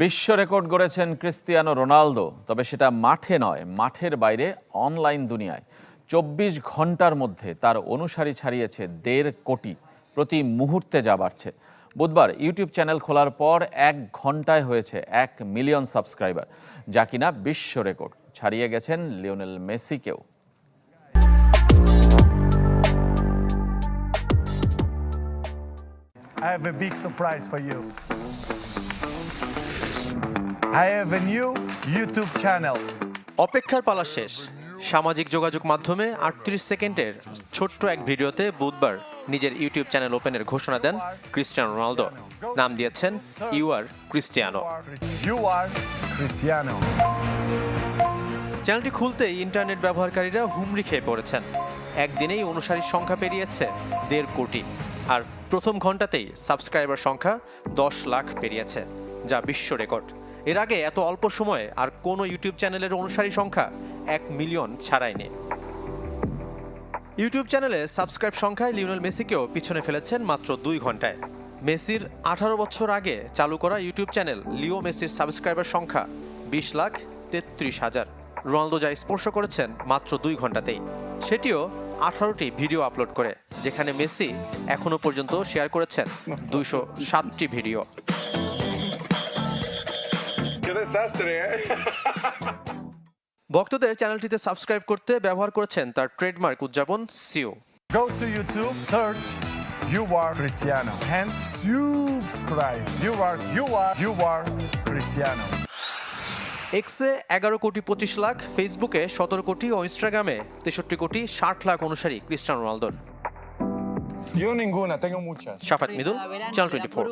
বিশ্ব রেকর্ড গড়েছেন Cristiano Ronaldo, তবে সেটা মাঠে নয়, মাঠের বাইরে অনলাইন দুনিয়ায়। ২৪ ঘন্টার মধ্যে তার অনুসারী ছাড়িয়েছে ১.৫ কোটি, প্রতি মুহূর্তে যা বাড়ছে। বুধবার ইউটিউব চ্যানেল খোলার পর ১ ঘন্টায় হয়েছে ১ মিলিয়ন সাবস্ক্রাইবার, যা কিনা বিশ্ব রেকর্ড। ছাড়িয়ে গেছেন Lionel মেসিকেও। I have a big surprise for you. I have a new YouTube channel. অপেক্ষার পালা শেষ। সামাজিক যোগাযোগ মাধ্যমে ৩৮ সেকেন্ডের ছোট্ট এক ভিডিওতে বুধবার নিজের ইউটিউব চ্যানেল ওপেনের ঘোষণা দেন ক্রিস্টিয়ানো রোনালদো। নাম দিয়েছেন you are Cristiano. You are Cristiano. চ্যানেলটি খুলতেই ইন্টারনেট ব্যবহারকারীরা হুমড়ি খেয়ে পড়েছেন। একদিনেই অনুসারীর সংখ্যা পেরিয়েছে ১.৫ কোটি, আর প্রথম ঘন্টাতেই সাবস্ক্রাইবার সংখ্যা ১০ লাখ পেরিয়েছে, যা বিশ্ব রেকর্ড। এর আগে এত অল্প সময়ে আর কোনো ইউটিউব চ্যানেলের অনুসারী সংখ্যা ১ মিলিয়ন ছাড়ায়নি। ইউটিউব চ্যানেলে সাবস্ক্রাইব সংখ্যায় লিওনেল মেসিকেও পিছনে ফেলেছেন মাত্র ২ ঘন্টায়। মেসির ১৮ বছর আগে চালু করা ইউটিউব চ্যানেল লিও মেসির সাবস্ক্রাইবার সংখ্যা ২০,৩৩,০০০। রোনালদো যা স্পর্শ করেছেন মাত্র ২ ঘন্টাতেই, সেটিও ১৮টি ভিডিও আপলোড করে, যেখানে মেসি এখনো পর্যন্ত শেয়ার করেছেন ২০৭টি ভিডিও। ভক্তদের চ্যানেলটিতে সাবস্ক্রাইব করতে ব্যবহার করেছেন তার ট্রেডমার্ক উদযাপন CO. Go to YouTube, search You are Cristiano and subscribe. You are Cristiano. এক্সে ১১ কোটি ২৫ লাখ, ফেসবুকে ১৭ কোটি ও ইনস্টাগ্রামে ৬৩ কোটি ৬০ লাখ অনুসারী ক্রিস্টিয়ানো রোনালদোর। Yo ninguna, tengo muchas. শাফাত মিদুল, চ্যানেল 24।